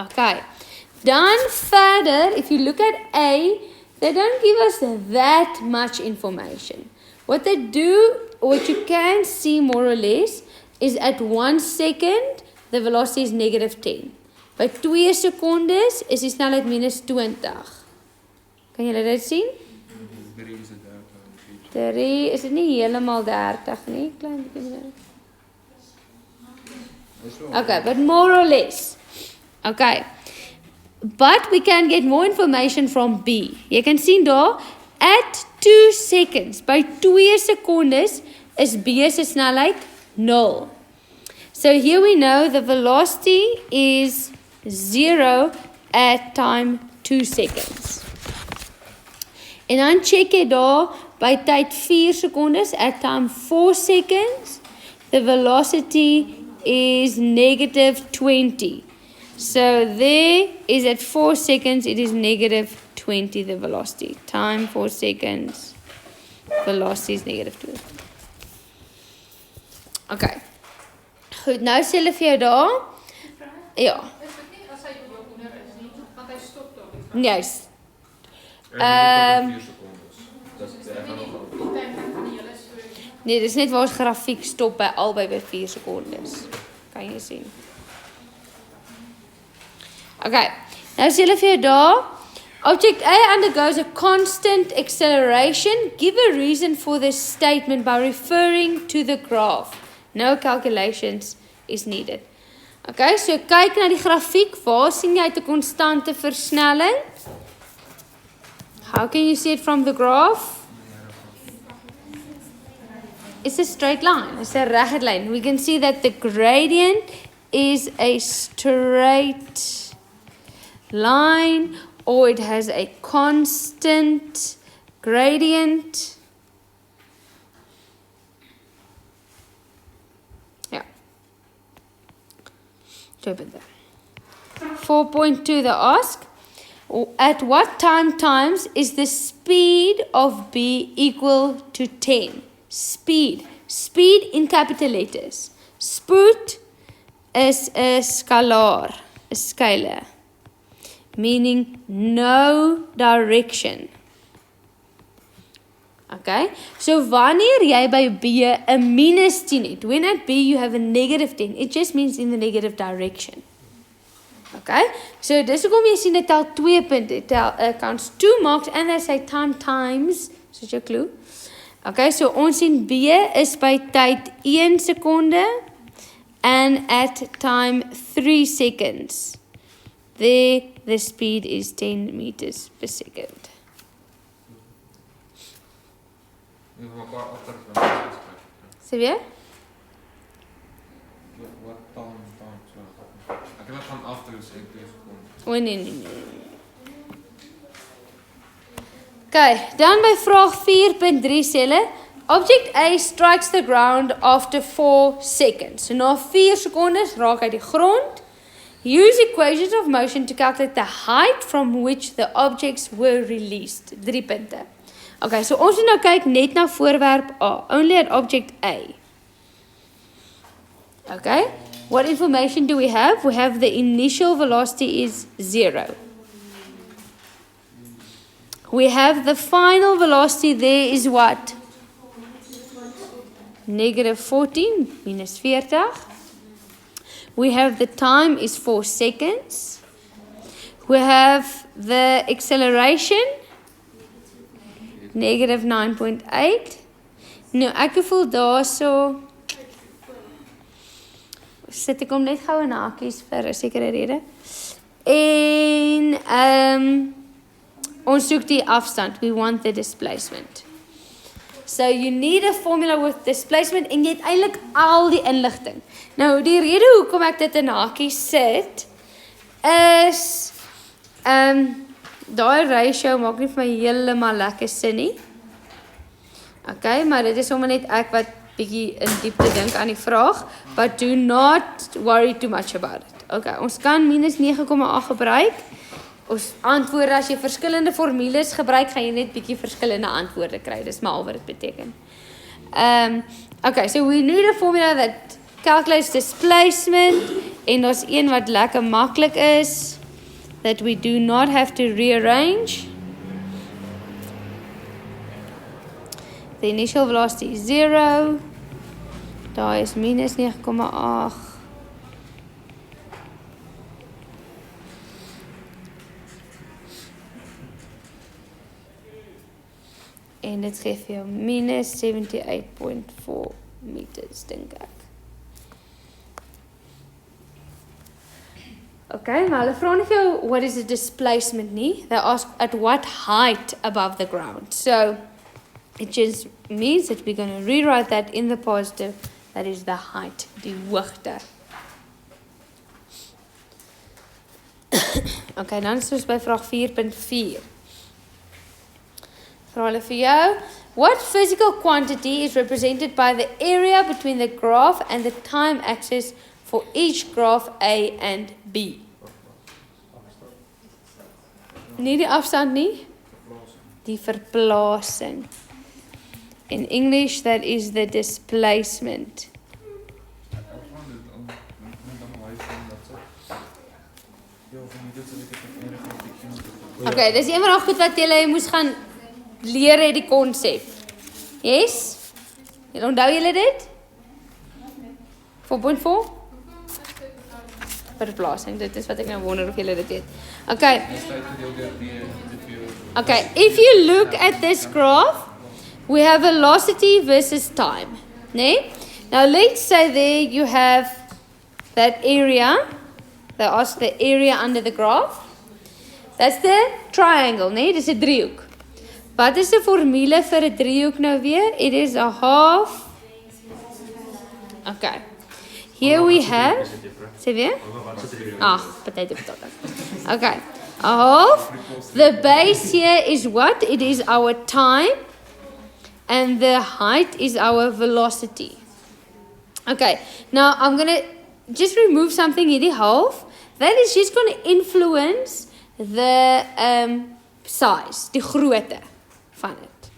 Okay. Dan verder, if you look at A, they don't give us that much information. What they do, what you can see more or less, is at 1 second, the velocity is -10. By 2 secondes is die snelheid -20. Kan julle dit sien? 3 is dit 30. 3 is dit nie helemaal 30 nie, klein bietjie meer. Okay, but more or less. Okay. But we can get more information from B. Jy kan sien daar, at 2 seconds, by 2 secondes, is B se snelheid 0. So here we know the velocity is 0 at time 2 seconds. En dan check jy daar, by tyd 4 secondes, at time 4 seconds, the velocity is -20. So there is at 4 seconds, it is -20, the velocity. Time 4 seconds, velocity is -20. Okay. Goed, nou sê hulle vir jou daar. Ja. Is dit nie as hy onder is nie, want hy stop daar. Juist. Nee, dis net waar ons grafiek stop by albei by 4 secondes. Kan jy sien. Okay, nou sê hulle vir jou daar, object A undergoes a constant acceleration. Give a reason for this statement by referring to the graph. No calculations is needed. Okay, so kyk na die grafiek, waar sien jy 'n konstante versnelling? How can you see it from the graph? It's a straight line, it's a reguit lyn. We can see that the gradient is a straight line, or it has a constant gradient. Yeah. 4.2 they ask, at what time times is the speed of B equal to 10? Speed. Speed in capital letters. Spoed is a scalar, a scalar, meaning no direction. Okay, so wanneer jy by B 'n -10 het, when at B you have a -10, it just means in the negative direction. Okay, so dis hoekom jy sien dit tel 2 punte, it counts 2 marks and they say time times, soos jou clue. Okay, so ons sien B is by tyd 1 sekonde and at time 3 seconds. There the speed is 10 meters per second. Sê weer? Ek het van agter gesê 2 sekondes. O nee. Okay, dan by vraag 4.3 sê hulle, object A strikes the ground after 4 seconds. So na 4 sekondes raak hy die grond. Use equations of motion to calculate the height from which the objects were released. 3 punte. Okay, so ons moet nou kyk net na voorwerp A, only at object A. Okay, what information do we have? We have the initial velocity is 0. We have the final velocity there is what? -14 minus 40. We have the time is 4 seconds. We have the acceleration, -9.8. Nou, ek voel daar so, sit ek om net gou in hakies vir 'n sekere rede. En, ons soek die afstand. We want the displacement. So you need a formula with displacement en jy het eintlik al die inligting. Nou die rede hoekom ek dit in hakies sit is daai ratio maak nie vir my heeltemal lekker sin nie. Okay, maar dit is sommer net ek wat bietjie in diepte dink aan die vraag, but do not worry too much about it. Okay, ons kan -9,8 gebruik. Ons antwoorde, as jy verskillende formules gebruik, gaan jy net bietjie verskillende antwoorde kry. Dis maar al wat dit beteken. Okay, so we need a formula that calculates displacement En daar's een wat lekker maklik is, that we do not have to rearrange. The initial velocity is 0. Daar is minus 9,8. En dit gee vir jou minus 78.4 meters, dink ek. Okay, maar hulle vra nie vir jou, what is the displacement nie? They ask at what height above the ground. So, it just means that we're going to rewrite that in the positive. That is the height, die hoogte. Okay, dan is ons by vraag 4.4. Vra hulle vir jou, what physical quantity is represented by the area between the graph and the time axis for each graph A and B? Nie die afstand nie, die verplasing. In English, that is the displacement. Okay, dis een van die goed wat julle moes gaan leer het die konsep. Yes? Julle onthou julle dit? 4.4? Verplasing, dit is wat ek nou wonder of julle dit weet. Okay. Okay, if you look at this graph, we have velocity versus time. Nee? Now let's say there you have that area. They ask the area under the graph. That's the triangle, nee? Dis 'n driehoek. Wat is die formule vir 'n driehoek nou weer? It is a half. Okay. Here we have. Sê weer? Potato. Okay. A half. The base here is what? It is our time. And the height is our velocity. Okay. Now I'm going to just remove something in the half. That is just going to influence the size, die grootte van dit.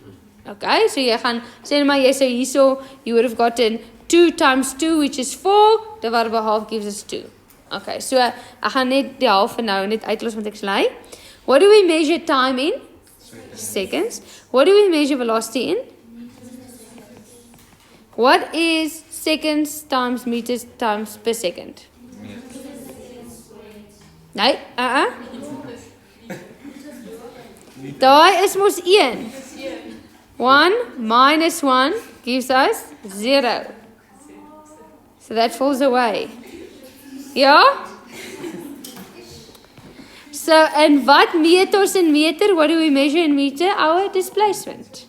Okay, so jy gaan sê maar jy sê hierso you would have gotten 2 times 2 which is 4, divided by half gives us 2. Okay, so ek gaan net die half vir nou net uitlos met ek slay. What do we measure time in? Seconds. What do we measure velocity in? What is seconds times meters times per second? Nee, Daai is mos 1. 1 minus 1 gives us 0. So that falls away. Ja? So, and wat meters in meter? What do we measure in meter? Our displacement.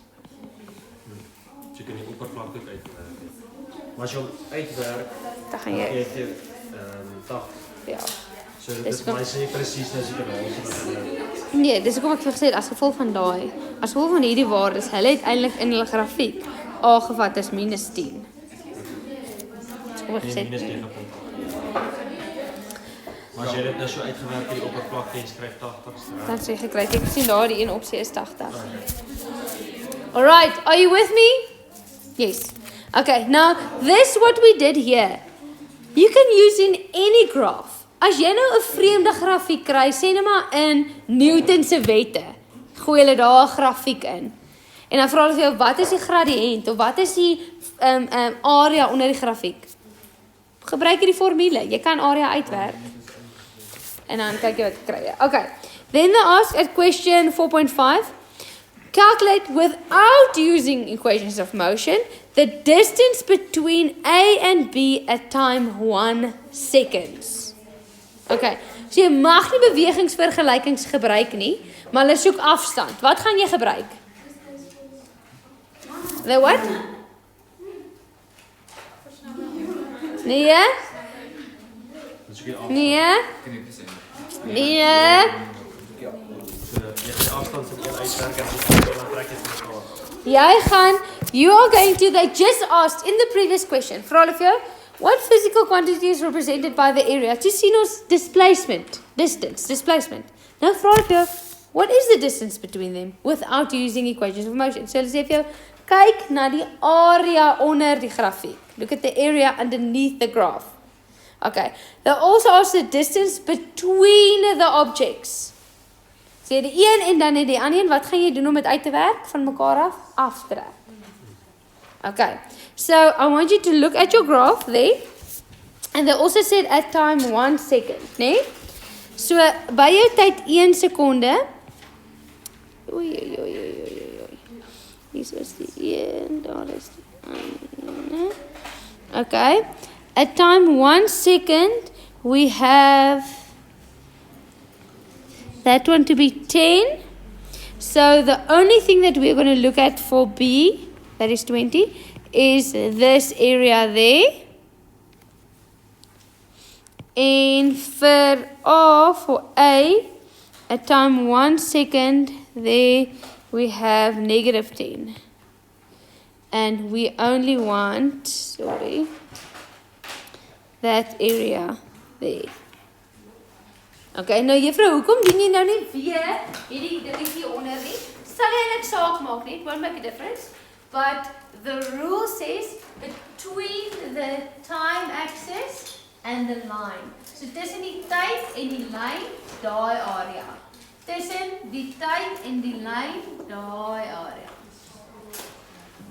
So jy kan die oppervlakte uitwerk. Maar as jy hom uitwerk, Dan gaan jy. gee jy 80. Ja. So dit is vir my sê presies as jy kan haal. Nee, dis hoekom ek vir gesê het as gevolg van daai, as gevolg van hierdie waardes, hulle het eintlik in hulle grafiek A gevat as minus 10. Dis hoekom ek gesê Nee, minus 9 punt. Maar as jy dit nou so uitgewerk het die oppervlakte en skryf 80 straat. dan sê gekry. Ek sien daar die een opsie is 80. Alright, are you with me? Yes. Okay, now this what we did here. You can use in any graph. As jy nou 'n vreemde grafiek kry, sê net maar in Newton se wette. Gooi hulle daar 'n grafiek in. En dan vra hulle vir jou, wat is die gradiënt of wat is die area onder die grafiek? Gebruik hierdie formule. Jy kan area uitwerk. En dan kyk jy wat kry jy. Okay. Then they ask at question 4.5, calculate without using equations of motion the distance between A and B at time 1 seconds. Okay. So jy mag nie bewegingsvergelykings gebruik nie, maar hulle soek afstand. Wat gaan jy gebruik? The what? Nee? Nee? Nee? You are going to, they just asked in the previous question, vir al of jou, what physical quantity is represented by the area? To sien ons displacement, distance, displacement. Nou vra ek jou, what is the distance between them without using equations of motion? So hulle sê vir jou, kyk na die area onder die grafiek. Look at the area underneath the graph. Okay. They also ask the distance between the objects. So die een en dan die ander een, wat gaan jy doen om dit uit te werk? Van mekaar af te trek. Okay. So I want you to look at your graph there. And they also said at time 1 second, né? So by jou tyd 1 sekonde. Oei. Hier is die 1, daar is die. Okay. At time 1 second, we have that one to be 10. So the only thing that we're going to look at for B, that is 20, is this area there. And for R, for A, at time 1 second, there we have -10. And we only want, that area there. Okay, nou juffrou, hoekom doen jy nou nie weer hierdie dingetjie onder nie? Sal jy eintlik saak maak nie, it won't make a difference. But the rule says between the time axis and the line. So tussen die tyd en die lyn, daai area. Tussen die tyd en die lyn, daai area.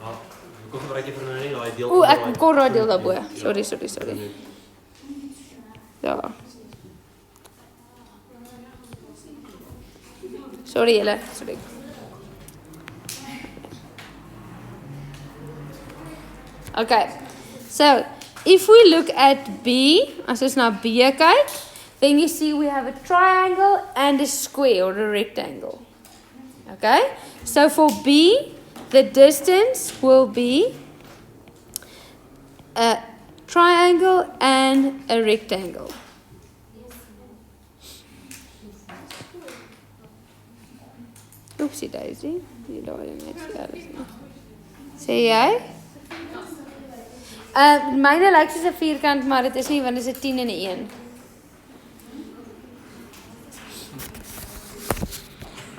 Hoekom gebruik jy vir nou nie daai deel? O, ek kon daai deel daarbo. Sorry. Ja. Sorry julle, sorry. Okay. So, if we look at B, as ons na B kyk, then you see we have a triangle and a square or a rectangle. Okay? So for B, the distance will be a triangle and a rectangle. Oopsie daisy. Jy daai net alles nie. Sê jy? Myne lyk soos 'n vierkant, maar dit is nie, want dit is 'n 10 en 'n 1.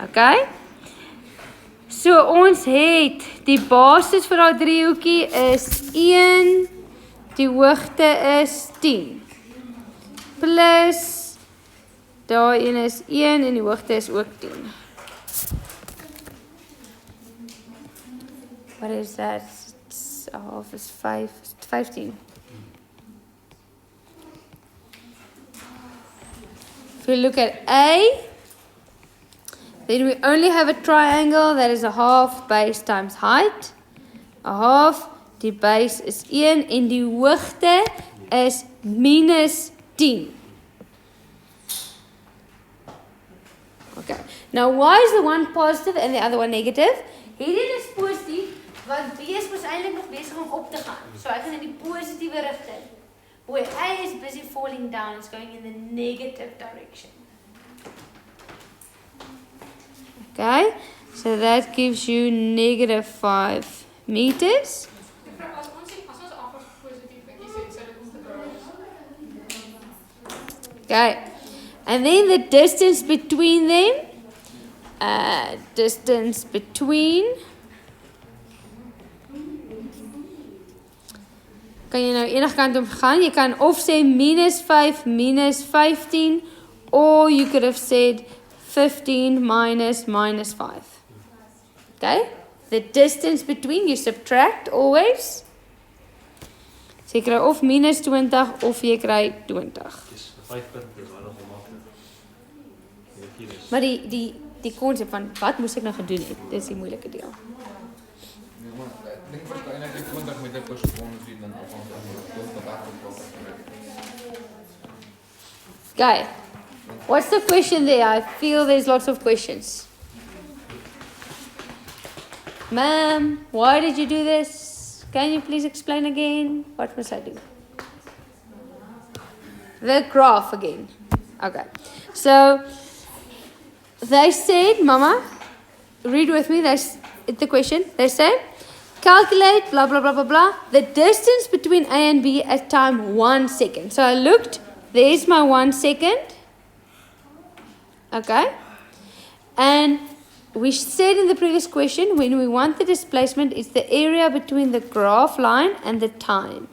Okay? So ons het die basis vir daai driehoekie is 1, die hoogte is 10. Plus daai een is 1 en die hoogte is ook 10. What is that? Half is 5, 15. If we look at A, then we only have a triangle that is a half base times height. A half, die base is 1 en die hoogte is -10. Okay. Now why is the one positive and the other one negative? Hierdie is positief. Want B is mos eintlik nog besig om op te gaan. So ek gaan in die positiewe rigting. Where A is busy falling down, it's going in the negative direction. Okay, so that gives you -5 meters. As ons afwas positief en kies dit om te draai. Okay, and then the distance between them, kan jy nou enige kant op gaan. Jy kan of sê -5 -15, or you could have said 15 minus -5. Okay? The distance between, you subtract always. So jy kry of -20 of jy kry 20. Dis 5 punte, dis wel nog maklik. Maar die konsep van wat moes ek nou gedoen het, dis die moeilike deel. Nee, maar ek dink waarskynlik 20 meter per sekonde sien dan afhangende van wat agterop Okay. What's the question there? I feel there's lots of questions. Ma'am, why did you do this? Can you please explain again? What must I do? The graph again. Okay. So, they said, Mama, read with me, that's the question. They say, calculate, blah, blah, blah, blah, blah, the distance between A and B at time 1 second. So I looked, there's my 1 second. Okay. And we said in the previous question, when we want the displacement, it's the area between the graph line and the time.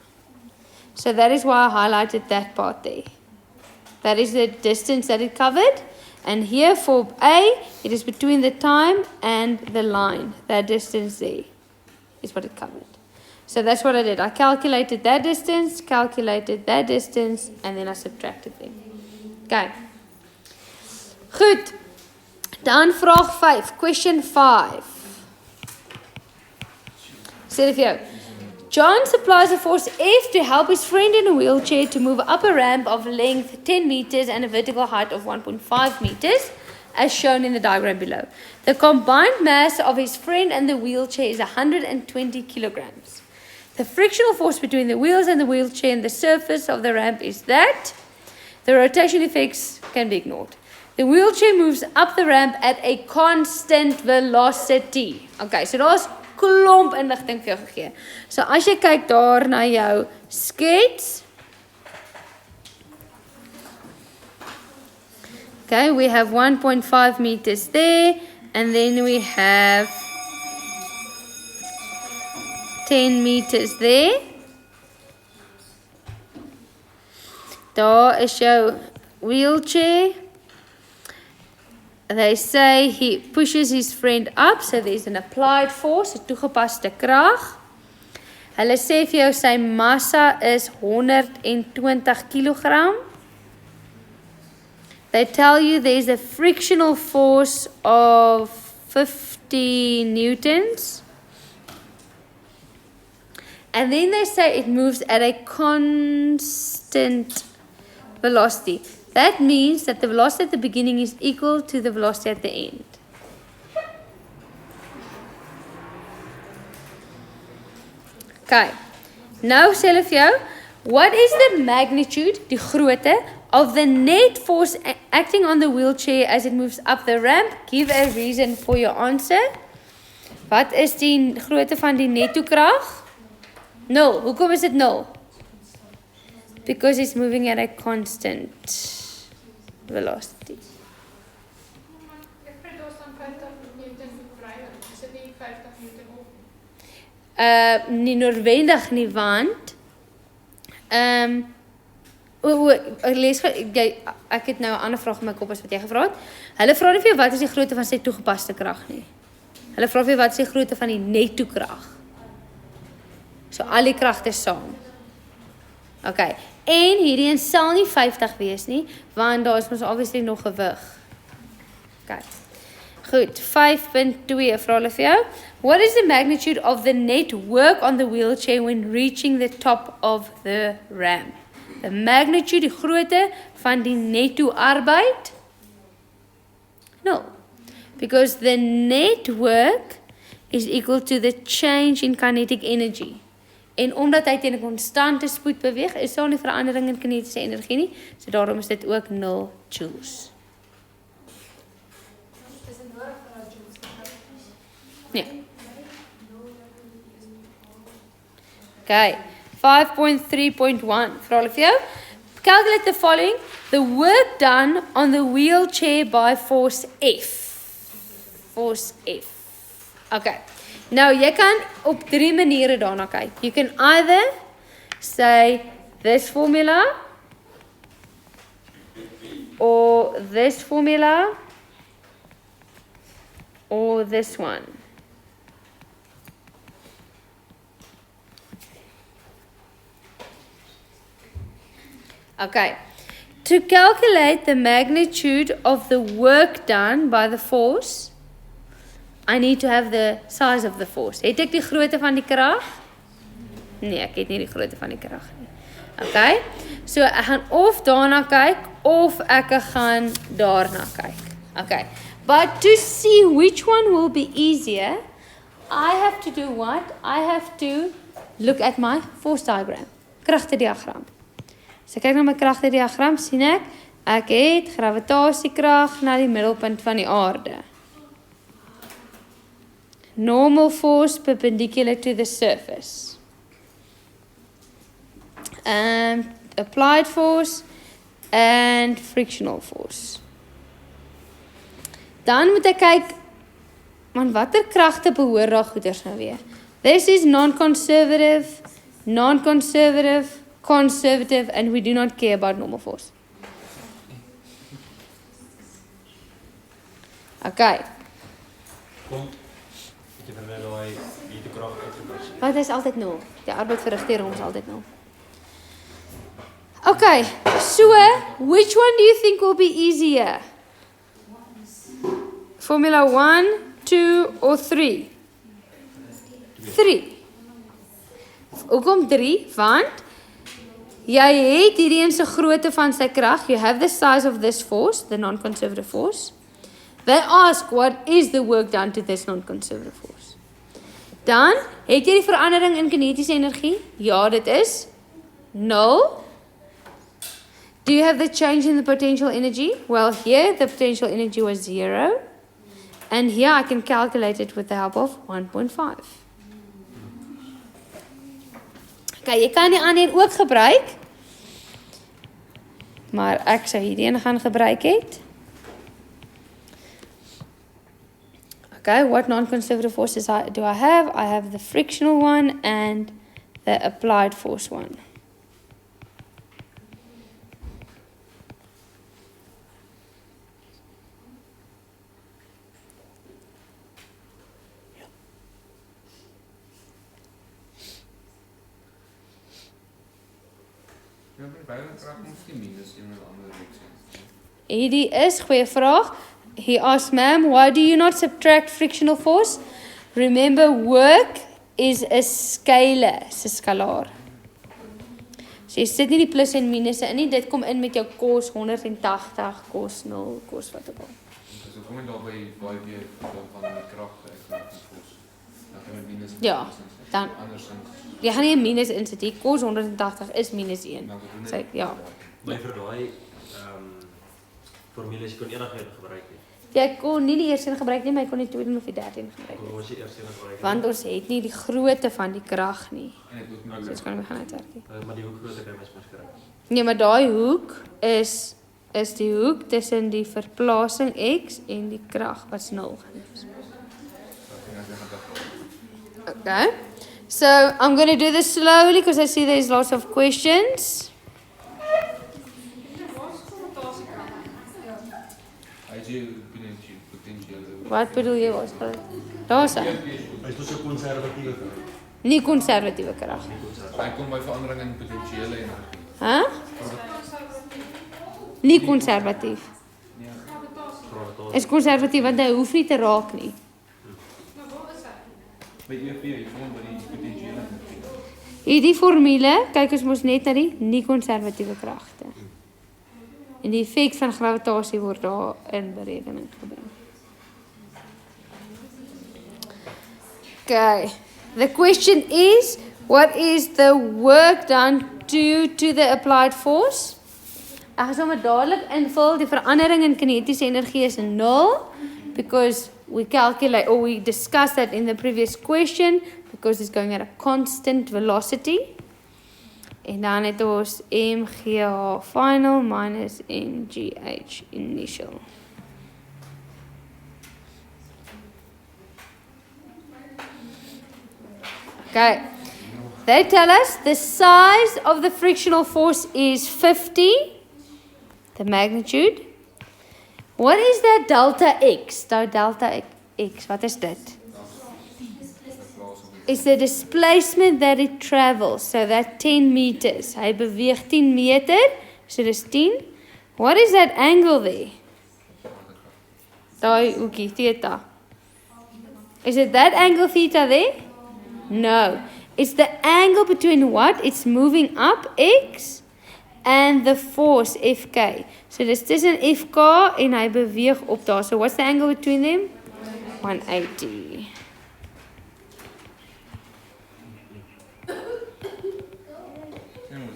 So that is why I highlighted that part there. That is the distance that it covered. And here for A, it is between the time and the line. That distance there is what it covered. So that's what I did. I calculated that distance, and then I subtracted them. Okay. Goed. Dan vraag 5. Question 5. Sê dit vir jou. John supplies a force F to help his friend in a wheelchair to move up a ramp of length 10 meters and a vertical height of 1.5 meters, as shown in the diagram below. The combined mass of his friend and the wheelchair is 120 kilograms. The frictional force between the wheels and the wheelchair and the surface of the ramp is that the rotation effects can be ignored. The wheelchair moves up the ramp at a constant velocity. Okay, so daar's klomp inligting vir jou gegee. So as jy kyk daar na jou skets. Okay, we have 1.5 meters there, and then we have 10 meters there. Daar is jou wheelchair. They say he pushes his friend up, so there's an applied force, 'n toegepaste krag. Hulle sê vir jou sy massa is 120 kilogram. They tell you there's a frictional force of 50 newtons. And then they say it moves at a constant velocity. That means that the velocity at the beginning is equal to the velocity at the end. Okay. Nou sê hulle vir jou, what is the magnitude, die grootte, of the net force acting on the wheelchair as it moves up the ramp? Give a reason for your answer. Wat is die grootte van die netto krag? 0. Hoekom is dit 0? Because it's moving at a constant velocity. Ek praat daar staan 50 Newton verdrywing. Is dit nie 50 Newton op? Nie noodwendig nie, want ek het nou 'n ander vraag in my kop as wat jy gevra het. Hulle vra nie vir jou wat is die grootte van sy toegepaste krag nie. Hulle vra vir jou wat is die grootte van die netto krag. So al die kragte saam. Okay. En hierdie een sal nie 50 wees nie, want daar is mos obviously nog gewig. Okay. Goed, 5.2 vra hulle vir jou. What is the magnitude of the net work on the wheelchair when reaching the top of the ramp? The magnitude, die grootte van die netto arbeid? No. Because the net work is equal to the change in kinetic energy. En omdat hy teen 'n konstante spoed beweeg, is daar nie verandering in kinetiese energie nie. So daarom is dit ook 0 joules. Is dit nodig vir daai joules te kry? Nee. Okay. 5.3.1. Vra hulle vir jou. Calculate the following. The work done on the wheelchair by force F. Force F. Okay. Nou, jy kan op 3 maniere daarna kyk. You can either say this formula, or this formula, or this one. Okay. To calculate the magnitude of the work done by the force, I need to have the size of the force. Het ek die grootte van die krag? Nee, ek het nie die grootte van die krag nie. Okay? So ek gaan of daarna kyk of ek gaan daarna kyk. Okay. But to see which one will be easier, I have to do what? I have to look at my force diagram. Kragtediagram. So kyk na my kragtediagram, sien ek het gravitasiekrag na die middelpunt van die aarde. Normal force perpendicular to the surface. Applied force and frictional force. Dan moet ek kyk, man, watter kragte behoort daar goeders nou weer? This is non-conservative, non-conservative, conservative, and we do not care about normal force. Okay. Kom, ek het nou daai hier te krag uitgepas. Wat is altyd 0? Die arbeidsverrigting is altyd 0. Okay, so which one do you think will be easier? Formula 1, 2 or 3? 3. Hoekom 3? Want jy het hierdie een se grootte van sy krag. You have the size of this force, the non-conservative force. They ask what is the work done to this non-conservative force. Dan het jy die verandering in kinetiese energie? Ja, dit is 0. Do you have the change in the potential energy? Well, here the potential energy was 0. And here I can calculate it with the help of 1.5. Okay, jy kan die ander een ook gebruik. Maar ek sou hierdie een gaan gebruik het. Okay, what non-conservative forces do I have? I have the frictional one and the applied force one. Ja, maar beide krag moet die minus in 'n ander richting. Hierdie is goeie vraag. He asked, ma'am, why do you not subtract frictional force? Remember, work is a scalar. It's a scalar. So jy sit nie die plus en minusse in nie. Dit kom in met jou cos 180, cos 0, cos wat ook al. So kom jy daar by baie weer van die krag ek force. Dan gaan jy minus. Ja, dan Andersins. jy gaan nie 'n minus insit nie. Cos 180 is minus 1. So ja. Maar vir daai formules kon enige gebruik nie. Jy kon nie die eerste een gebruik nie, maar jy kon die tweede of die derde een gebruik. Kom ons die eerste een gebruik. Want ons het nie die grootte van die krag nie. En ek ook So dit kan nie gaan uitwerk nie. Maar die hoekgrootte kan mens mos kry. Nee, maar daai hoek is die hoek tussen die verplasing x en die krag wat 0 gaan wees. Okay. So I'm going to do this slowly because I see there's lots of questions. Wat bedoel jy was dit? Daar's hy. Hy is dus 'n konservatiewe krag. Nie konservatiewe krag. Hy kom by verandering in potensiële energie. Hæ? Nie konservatief. Gravitasie. Is konservatief want hy hoef nie te raak nie. Maar waar is hy? By EV, jy kom by die potensiële energie. Hierdie formule, kyk ons mos net na die nie konservatiewe kragte. En die effek van gravitasie word daar in berekening gebring. Okay. The question is, what is the work done due to the applied force? Ek gaan sommer dadelik invul, die verandering in kinetiese energie is 0 because we calculate or we discussed that in the previous question because it's going at a constant velocity. En dan het ons mgh final minus mgh initial. Okay. They tell us the size of the frictional force is 50, the magnitude. What is that delta x? Delta x, wat is dit? Is the displacement that it travels, so that 10 meters. Hy beweeg 10 meter, so dis 10. What is that angle there? Daai hoekie, theta. Is it that angle theta there? No. It's the angle between what? It's moving up, x, and the force, Fk. So dis tussen Fk en hy beweeg op daar. So what's the angle between them? 180.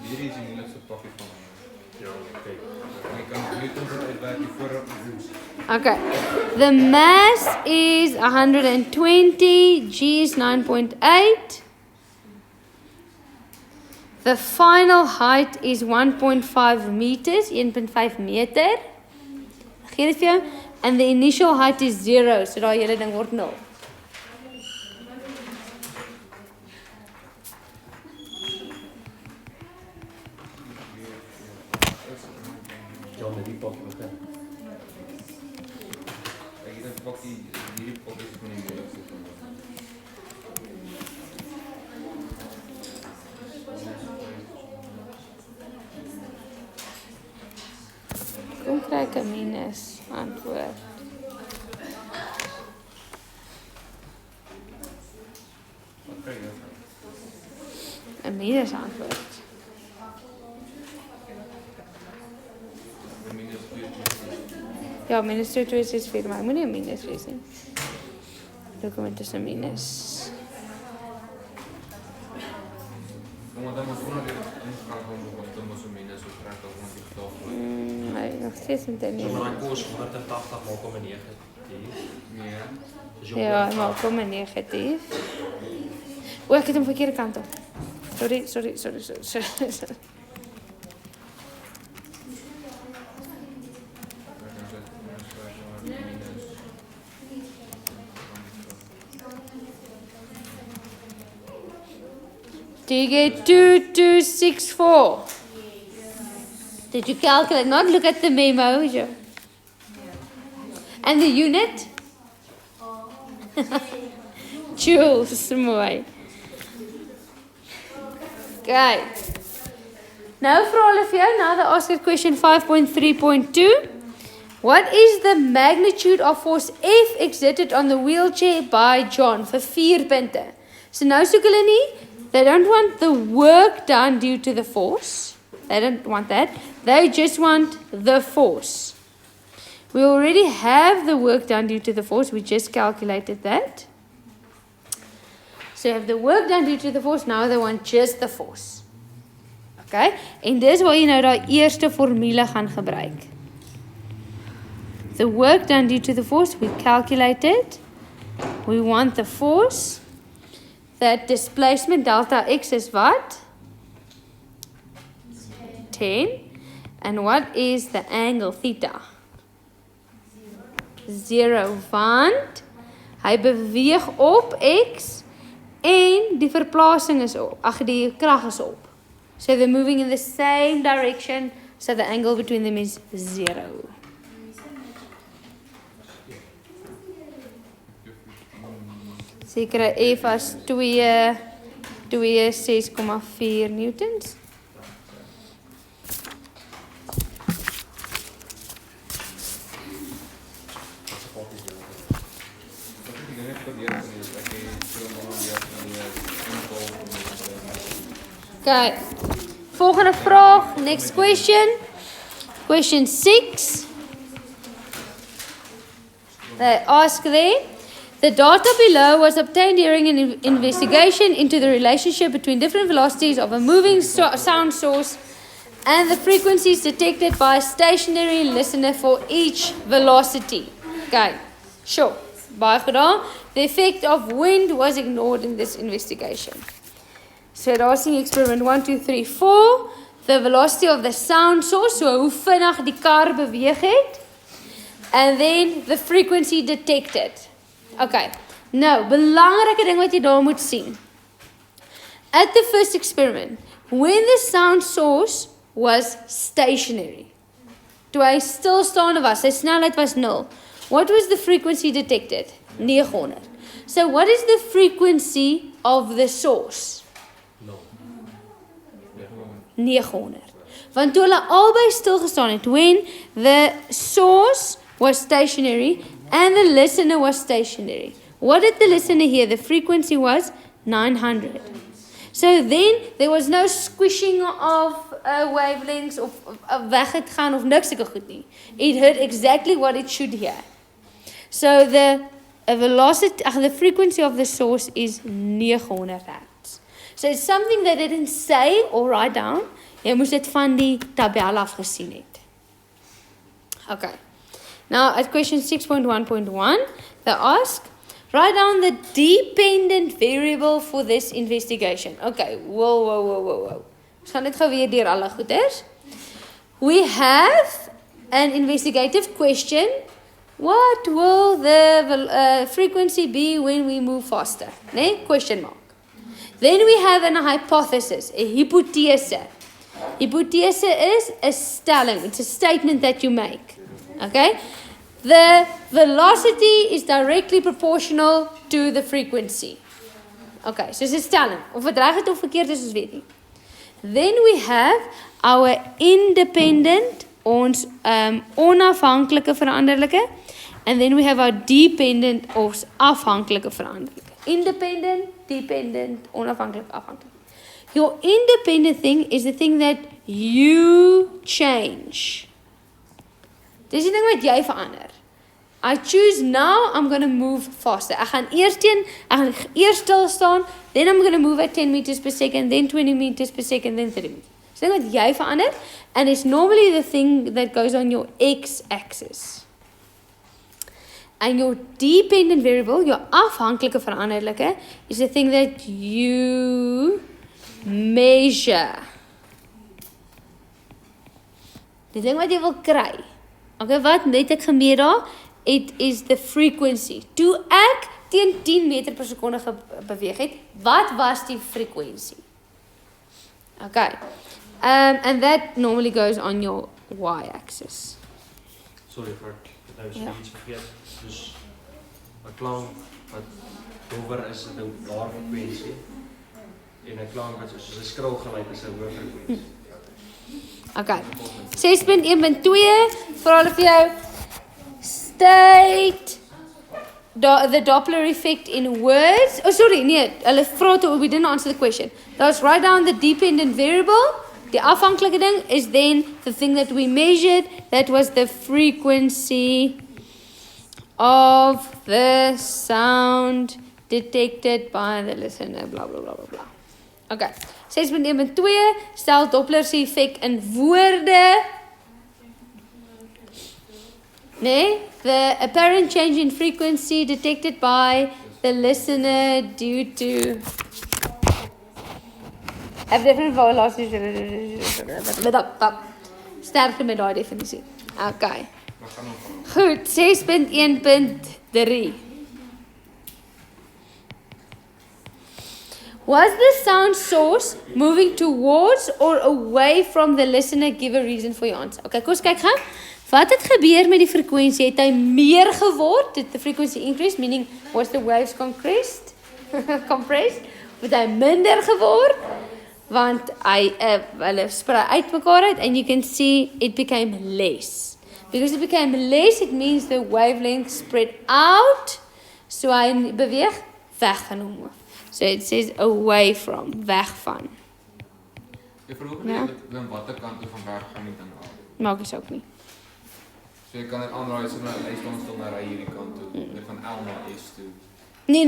Hierdie is die moeilikste pakkie van my. Ja, kyk. Jy kan net ons dit uitwerk hier voor. Okay. The mass is 120, G is 9.8. The final height is 1.5 meters, 1.5 meter. Gee dit vir jou. And the initial height is 0, so daai hele ding word 0. Ja, met die pakje begin. Ek het 'n pakkie hierdie pakkies van die moeilikste van my. Kom kry ek 'n minus antwoord. Wat kry jy? 'n Minus antwoord. Minus 2. Ja, minus 2,264, maar ek moet nie 'n minus wees nie. Hoekom het dit 'n minus? Kom maar dan moet ons net ingaan om wat ons so minus so trek as ons die getal. Nee, nog steeds met 'n So minus. maar daai kos 180 maak hom 'n negatief. Nee. Dus jy Ja, maar kom 'n negatief. O, ek het hom verkeerde kant op. Sorry. Do you get 2264? Did you calculate? Not look at the memo, Joe. And the unit? Joules, mooi. Okay. Nou vir all of you, now they ask question 5.3.2. What is the magnitude of force F exerted on the wheelchair by John? Vir 4 punte. So nou soek hulle nie. They don't want the work done due to the force. They don't want that. They just want the force. We already have the work done due to the force. We just calculated that. So you have the work done due to the force. Now they want just the force. Okay? En dis waar jy nou daai eerste formule gaan gebruik. The work done due to the force, we calculated. We want the force. That displacement delta x is what? 10. And what is the angle theta? 0. Want hy beweeg op x en die verplasing is op. Ag, die krag is op. So they're moving in the same direction, so the angle between them is 0. So jy kry F as 6,4 newtons. Okay. Volgende vraag, next question. Question 6. They ask there, the data below was obtained during an investigation into the relationship between different velocities of a moving sound source and the frequencies detected by a stationary listener for each velocity. Okay, sure. Baie gedaan. The effect of wind was ignored in this investigation. So daar's die experiment 1, 2, 3, 4. The velocity of the sound source, so hoe vinnig die kar beweeg het. And then the frequency detected. Okay. Nou, belangrike ding wat jy daar moet sien. At the first experiment, when the sound source was stationary. Toe hy stilstaande was, sy snelheid was 0. What was the frequency detected? 900. So what is the frequency of the source? 900. Want toe hulle albei stil gestaan het, when the source was stationary and the listener was stationary. What did the listener hear? The frequency was 900. So then there was no squishing of wavelengths of weggegaan of niks sulke goed nie. It heard exactly what it should hear. So the velocity, the frequency of the source is 900 hertz. So it's something that they didn't say or write down. Jy moes dit van die tabel af gesien het. Okay. Now at question 6.1.1, they ask, write down the dependent variable for this investigation. Okay, whoa. Ons gaan dit gou weer deur alle goeders. We have an investigative question. What will the frequency be when we move faster? Nee? Question mark. Then we have a hypothesis, a hypothese. Hypothese is a stelling. It's a statement that you make. Okay? The velocity is directly proportional to the frequency. Okay, so it's a stelling. Of het reg of verkeerd is, ons weet nie. Then we have our independent, ons onafhanklike veranderlike. And then we have our dependent, ons afhanklike veranderlike. Independent, dependent, onafhanklik, afhanklik. Your independent thing is the thing that you change. Dis die ding wat jy verander. I choose now, I'm going to move faster. Ek gaan eers stil staan, then I'm going to move at 10 meters per second, then 20 meters per second, then 30 meters. Dis die ding wat jy verander, and it's normally the thing that goes on your x-axis. And your dependent variable, your afhanklike veranderlike, is the thing that you measure. Die ding wat jy wil kry. Okay, wat het ek gemeet daar? It is the frequency. Toe ek teen 10 meter per sekonde beweeg het, wat was die frequentie? Okay. And that normally goes on your y-axis. Sorry, Bert, ek het nou iets vergeet. Dus 'n klank wat hoër is in 'n laer frekwensie en 'n klank wat soos 'n skril geluid is 'n hoë frekwensie. Okay. 6.1.2 vra hulle vir jou state the Doppler effect in words. Oh sorry, nee, hulle vra toe we didn't answer the question. Let's write down the dependent variable. Die afhanklike ding is then the thing that we measured. That was the frequency of the sound detected by the listener, blah blah blah blah blah. Okay. 6.1.2 stel Doppler se effek in woorde. Nee, the apparent change in frequency detected by the listener due to have different velocities. Sterkte met daai definisie. Okay. Goed, 6.1.3. Was the sound source moving towards or away from the listener? Give a reason for your answer. Okay, kom ons kyk gou. Wat het gebeur met die frekwensie? Het hy meer geword? Did the frequency increase? Meaning, was the waves compressed? Compressed? Het hy minder geword? Want hulle sprei uit mekaar uit and you can see it became less. Because it became less, it means the wavelength spread out. So hy beweeg weg van hom af. So it says away from, weg van. Jy verhoog nie dan watter kant toe van weg gaan die ding af. Maak is ook nie. So jy kan net aanraai so nou hy staan stil na ry hierdie kant toe, van L na S toe. Nee.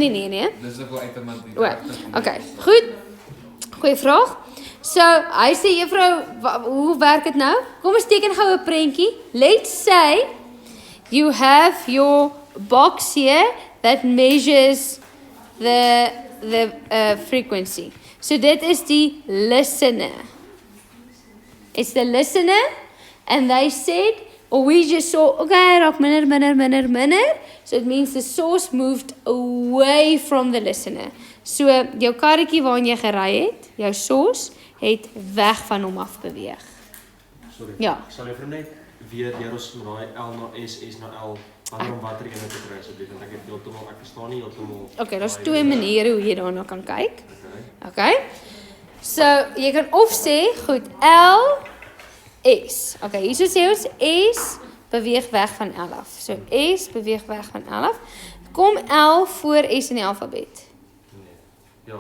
Dis ek wil uiteindelik die Okay, goed. Goeie vraag. So, hy sê juffrou, hoe werk dit nou? Kom ons teken gou 'n prentjie. Let's say you have your box here that measures the frequency. So dit is die listener. It's the listener and they said, or we just saw, okay, raak minder. So it means the source moved away from the listener. So jou karretjie waarin jy gery het, jou source het weg van hom af beweeg. Sorry. Ja. Sal jy vir net weer ons met daai L na S, S na L, waarom watter eenheid te kry asseblief want ek het heeltemal ek verstaan nie heeltemal. Okay, daar's twee maniere hoe jy daarna kan kyk. Okay. So jy kan of sê, goed, L S. Okay, hierso sê ons S beweeg weg van L af. So S beweeg weg van L af. Kom L voor S in die alfabet. Ja.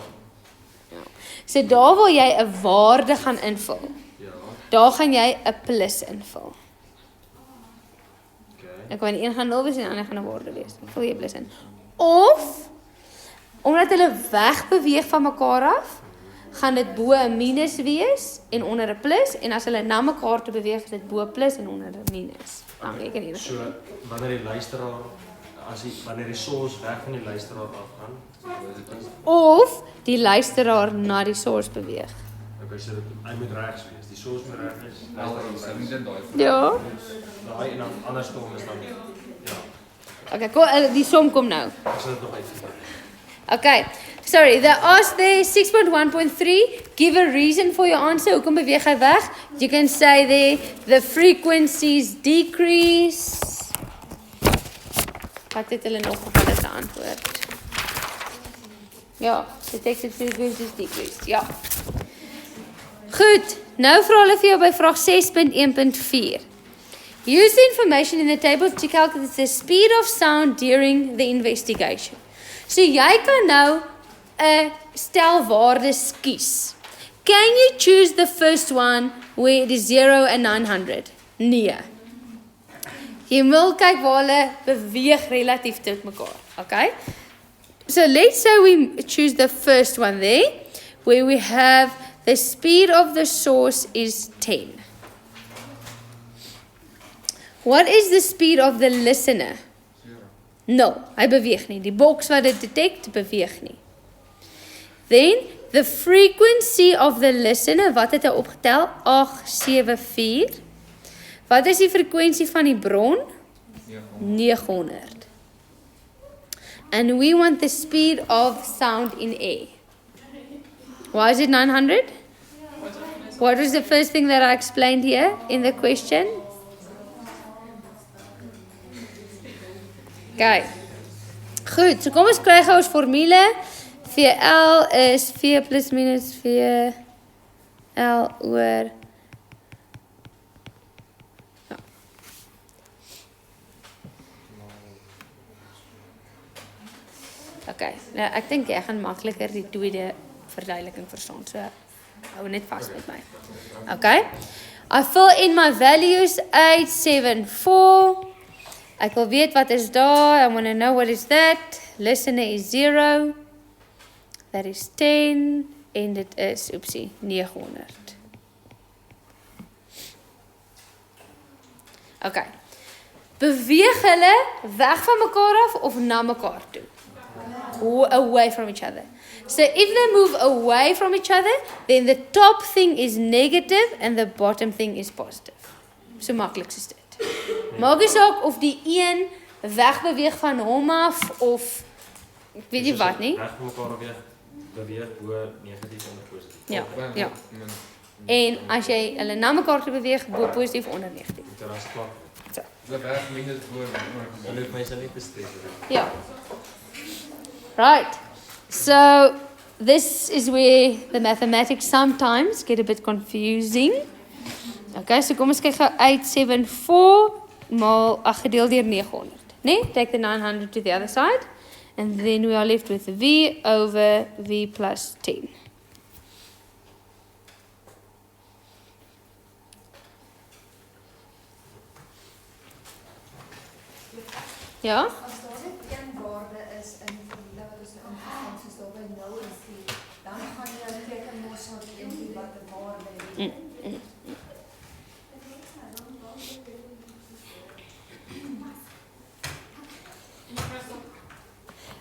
So daar waar jy 'n waarde gaan invul. Ja. Daar gaan jy 'n plus invul. Okay. Ek kan een gaan 0 wees en die ander gaan 'n waarde wees. Vul jy plus in. Of omdat hulle weg beweeg van mekaar af, gaan dit bo 'n minus wees en onder 'n plus en as hulle na mekaar toe beweeg, is dit bo plus en onder 'n minus. Dan ek kan enige. So wanneer die luisteraar wanneer die source weg van die luisteraar af gaan, Of die luisteraar na die source beweeg. Okay, so hy moet regs wees. Die source moet reg wees. Ja. Daai en dan andersom is dan ja. Okay, kom die som kom nou. Ek sal dit nog uitvoer. Okay. Sorry, they asked there 6.1.3 give a reason for your answer. Hoekom beweeg hy weg? You can say there, the frequencies decrease. Wat het hulle nog op hulle se antwoord? Ja, detected frequencies decreased. Ja. Goed, nou vra hulle vir jou by vraag 6.1.4. Use the information in the table to calculate the speed of sound during the investigation. So jy kan nou 'n stel waardes kies. Can you choose the first one where it is 0 and 900? Nee. Jy wil kyk waar hulle beweeg relatief tot mekaar. Okay? So let's say we choose the first one there, where we have the speed of the source is 10. What is the speed of the listener? 0. No, hy beweeg nie. Die boks wat dit detect, beweeg nie. Then, the frequency of the listener, wat het hy opgetel? 874. Wat is die frekwensie van die bron? 900. And we want the speed of sound in air. Why is it 900? What was the first thing that I explained here in the question? Okay. Goed, so kom ons kry gou ons formule. VL is V plus minus VL oor. Ja. Okay, nou ek dink jy gaan makliker die tweede verduideliking verstaan. So hou net vas met my. Okay. I fill in my values 874. Ek wil weet wat is daar. I want to know what is that. Listener is 0. That is 10. En dit is, oepsie, 900. Okay. Beweeg hulle weg van mekaar af of na mekaar toe? Away from each other. So if they move away from each other, then the top thing is negative and the bottom thing is positive. So maklik is dit. Maak nie saak of die een wegbeweeg van hom af of ek weet nie wat nie. Weg van mekaar beweeg bo negatief onder positief. Ja, ja. En as jy hulle na mekaar toe beweeg, bo positief onder negatief. Dit is klaar. So. Hulle weg minus bo. Hulle het my se net bestres. Ja. Right. So this is where the mathematics sometimes get a bit confusing. Okay, so kom ons kyk gou 874 maal gedeeld deur 900. Nee, take the 900 to the other side and then we are left with V over V plus 10. Ja? As daar net een waarde is in die formule wat ons nou ingegaan soos daar by 0 en 4, dan gaan jy nou teken mos na die een wat 'n waarde het.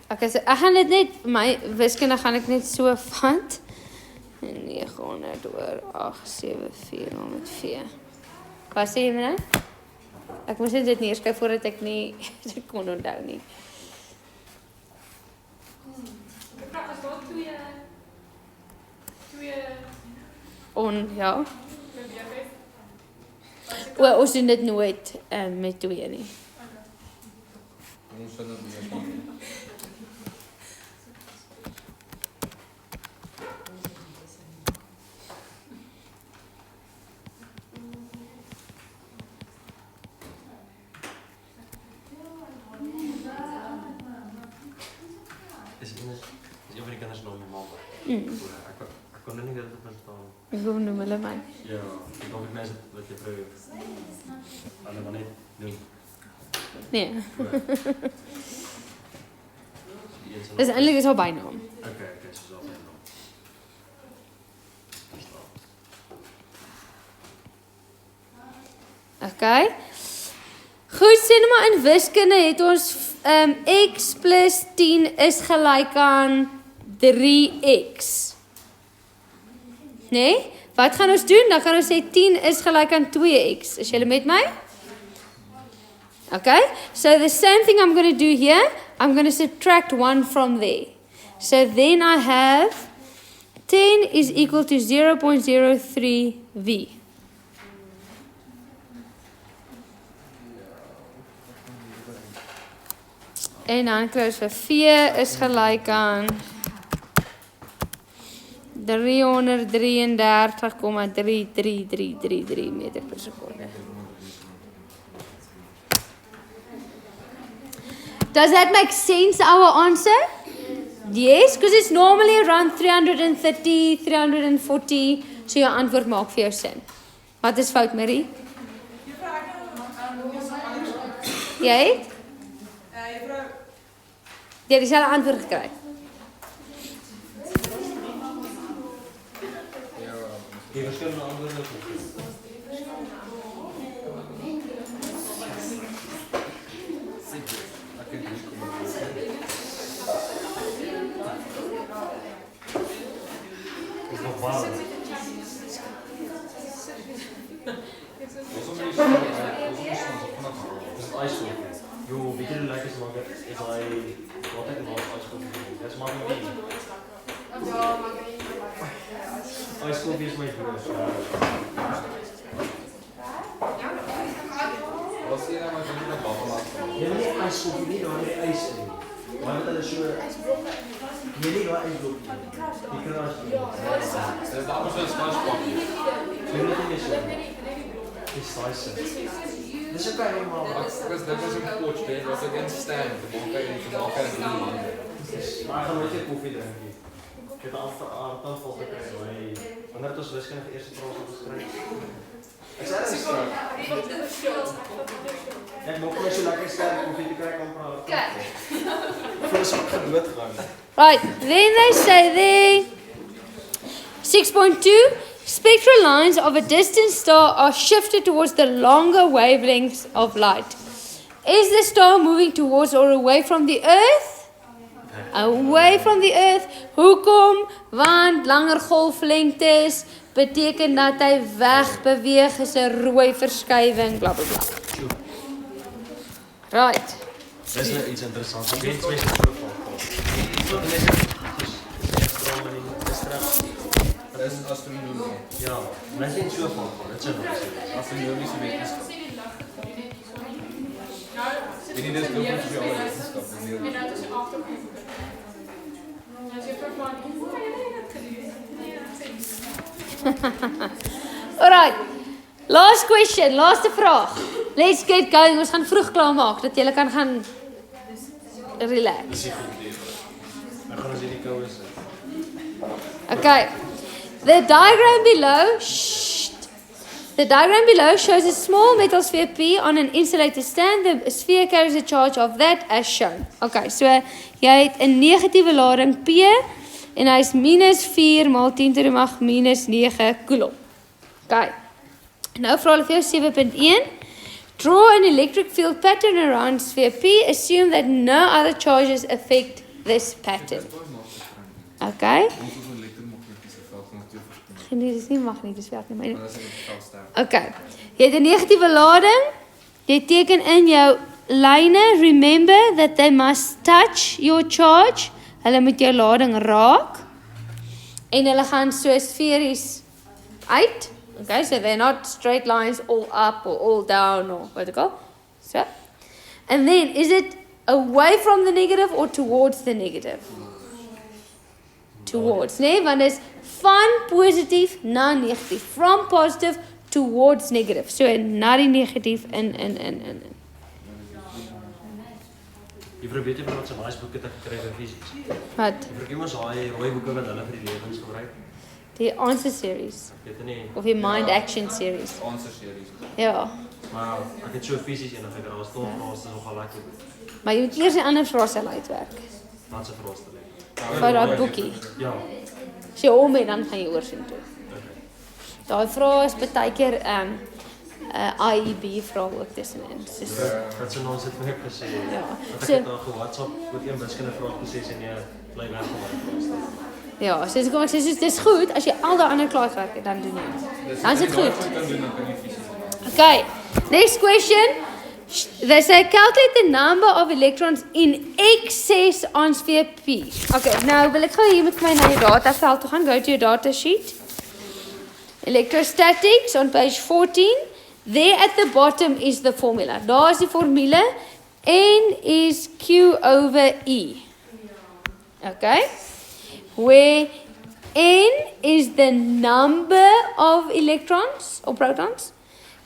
Okay, so ek gaan dit net, my wiskunde gaan ek net so vat. 900 oor 874 met V. Wat sê jy nou? Ek moes dit neerskryf voordat ek nie dit kon onthou nie. Ek vra as daar twee Ja. beweeg het. O, ons doen dit nooit met twee nie. Ons sal dit doen. Ek kon nie dit verstaan. Hoe noem hulle my? Ja, ek dink mense wat jy probeer. Hulle maar net doen. Nee. Dis eintlik is al bynaam. Okay, soos al bynaam. Okay. Goed, sê nou maar in wiskunde het ons x plus 10 is gelyk aan 3x. Nee? Wat gaan ons doen? Dan gaan ons sê 10 is gelyk aan 2x. Is julle met my? Okay? So the same thing I'm going to do here. I'm going to subtract 1 from there. So then I have 10 is equal to 0.03 V. En dan kry ons vir V is gelyk aan 333,33333 meter per sekonde. Does that make sense, our answer? Yes, because it's normally around 330, 340. So jou antwoord maak vir jou sin. Wat is fout, Marie? Jy? Jy het dieselfde antwoord gekry. Die verskillende antwoorde. Is nog warm. Is het ijsvlak? Jo, weet je hoe lekker ze maken? Is hij altijd een half ijsvlak? Dat is makkelijk niet. Ijsvlak is mijn broer. Wat zie je nou maar in de babbel laten? Ja, maar niet ijsvlak, niet waar je ijs in. Maar dat is zo. Nee, niet waar ijsvlak. Die kruis. Dat is allemaal zo'n spuisblokje. Weet je niet zo? Is ijs. Dat is ook helemaal. Dat was een coach, dat was ook in stand. Dan kan je niet maken en doen. Maar gaan we een koffie drinken. Ik heb de aanval te krijgen. Wanneer het ons wiskundige eerste trouwens op geschreven. Ik zei dat is straks. Ja, ik moet gewoon zo lekker sterk koffie te krijgen om praten. Kijk. Ik vind het zo gedood gaan. Right, then they say there 6.2 spectral lines of a distant star are shifted towards the longer wavelengths of light. Is the star moving towards or away from the Earth? Away from the Earth. Hoekom? Want langer golflengtes beteken dat hy wegbeweeg, is 'n rooi verskywing, bla bla bla. Right. Dat is nou iets interessants. Ik weet niet meer zo van. Dat is astronomie. Ja, mensen niet zo van. Dat zijn wel Astronomische wetenschap. Ik weet niet, dat is ook niet voor alle wetenschap. En dat is een achtergrond. Ja, ze heeft van, hoe kan je dat doen? Alright. Last question, laaste vraag. Let's get going. Ons gaan vroeg klaar maak dat julle kan gaan relax. Dan gaan we die koude zijn. Okay. The diagram below, the diagram below shows a small metal sphere P on an insulated stand. The sphere carries a charge of that as shown. Okay, so jy het 'n negatiewe lading P en hy is minus 4 maal 10 to the mag minus 9 coulomb. Okay. Nou vra hulle vir jou 7.1. Draw an electric field pattern around sphere P. Assume that no other charges affect this pattern. Okay. Nee, dis nie magneties veld nie, maar okay. Jy het 'n negatiewe lading. Jy teken in jou lyne. Remember that they must touch your charge. Hulle moet jou lading raak. En hulle gaan so sferies uit. Okay, so they're not straight lines all up or all down or vertical. So. And then, is it away from the negative or towards the negative? Towards, nee, want is van positief na negatief. From positive towards negative. So, na die negatief in. Je probeert even wat zijn wijsboeken te krijgen fysisch. Wat? Je probeert maar zo rode boeken wat hulle vir die lewens gebruik. Die answer series. Weet je niet. Of die mind action series. Answer series. Ja. Maar ik het zo fysisch en dan ga ik er al stom vragen, is nogal lekker. Maar je moet eers die ander vrae sal uitwerk. Wat ze voorstellen. Vir daai boekie. Ja. As jy hom het, dan gaan jy oorsien toe. Daai vrae is baie keer IEB vrae ook tussenin. Soos Dat ze nou zitten heb gesê. ja. Dat So ek het al WhatsApp met een wiskunde vraag gesê en jy bly weg van my vrae. ja, soos kom ek sê soos dis goed as jy al daai ander klaar gewerk het, dan doen jy dit. Dan is dit goed. Dan kan je fysisch. Okay. Next question. They say calculate the number of electrons in excess on sphere P. Okay, nou wil ek gou hier met my na die dataveld toe gaan. Go to your data sheet. Electrostatics on page 14. There at the bottom is the formula. Daar is die formule. N is Q over E. Okay? Where N is the number of electrons or protons.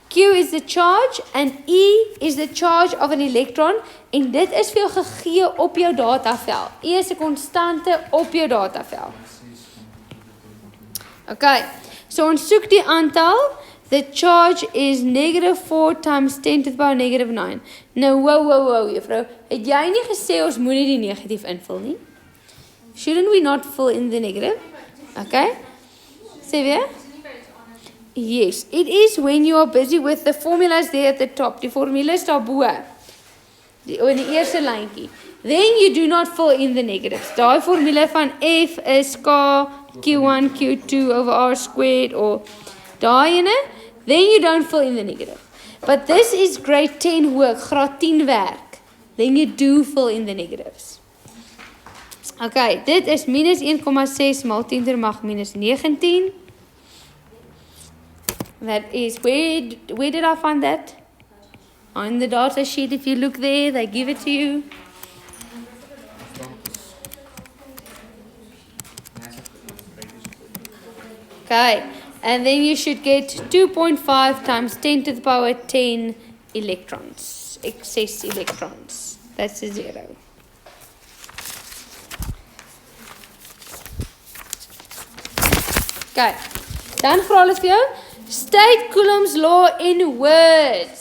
Q is the charge and E is the charge of an electron en dit is vir jou gegee op jou dataveld. E is 'n konstante op jou dataveld. Okay, so ons soek die aantal. The charge is -4 times 10 to the power -9. Nou, wow, juffrou. Het jy nie gesê ons moet nie die negatief invul nie? Shouldn't we not fill in the negative? Okay. Sê weer? Yes, it is when you are busy with the formulas there at the top. Die formules daarbo. In die eerste lyntjie. Then you do not fill in the negatives. Daai formule van F is K Q1 Q2 over R squared or daai ene, then you don't fill in the negative. But this is grade 10 work, graad 10 werk. Then you do fill in the negatives. Okay, dit is minus 1,6 maal 10 to the mag minus 19. That is, where did I find that? On the data sheet, if you look there, they give it to you. Okay, and then you should get 2.5 times 10 to the power 10 electrons, excess electrons. That's a 0. Okay, dan vra hulle vir jou, state Coulomb's law in words.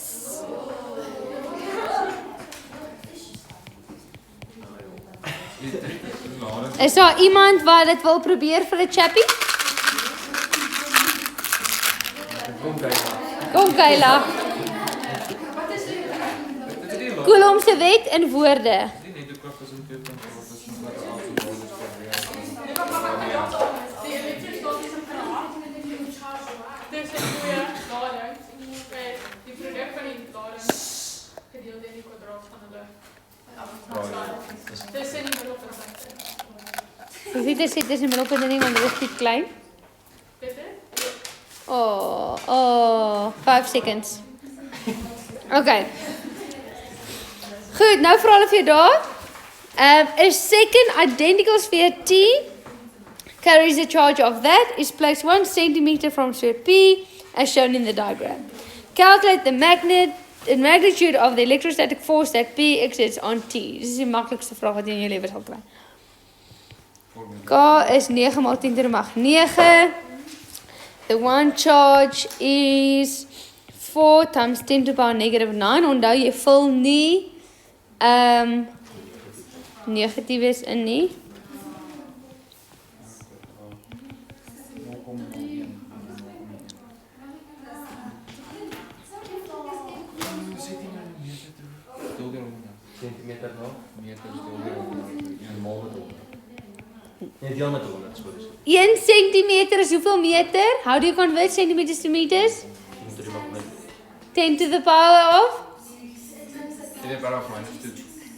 Is daar iemand wat dit wil probeer vir 'n chappie? Kom Kayla. Coulomb se wet in woorde. Dit is in die middelpunt nie, want dit is te klein. Oh, 5 seconds. Okay. Goed, nou vra hulle vir jou daar. A second identical sphere T carries a charge of that is placed 1 centimeter from sphere P as shown in the diagram. Calculate the magnitude of the electrostatic force that P exerts on T. Dis die maklikste vraag wat jy in jou lewe sal kry. K is 9 maal 10 to the mag 9. The one charge is 4 times 10 to the power -9. Onthou jy vul nie negatiefs in nie. Centimeter nou? Nee, deel met 100, sorry. 1 centimeter is hoeveel meter? How do you convert centimeters to meters? 10 to the power of?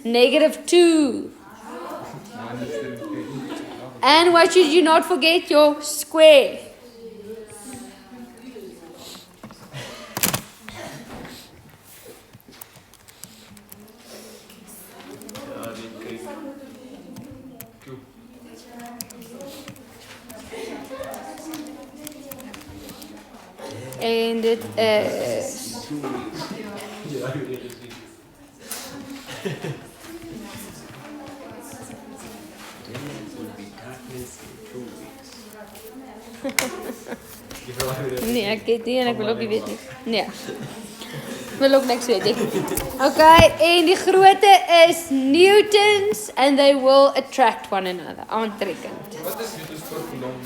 -2. And what should you not forget? Your square. And it is nee, ek weet nie en ek wil ook nie weet nie. Nee. Wil ook niks weet nie. Okay, en die grootte is newtons and they will attract one another. Aantrekkend. Wat is Newtons per Coulomb?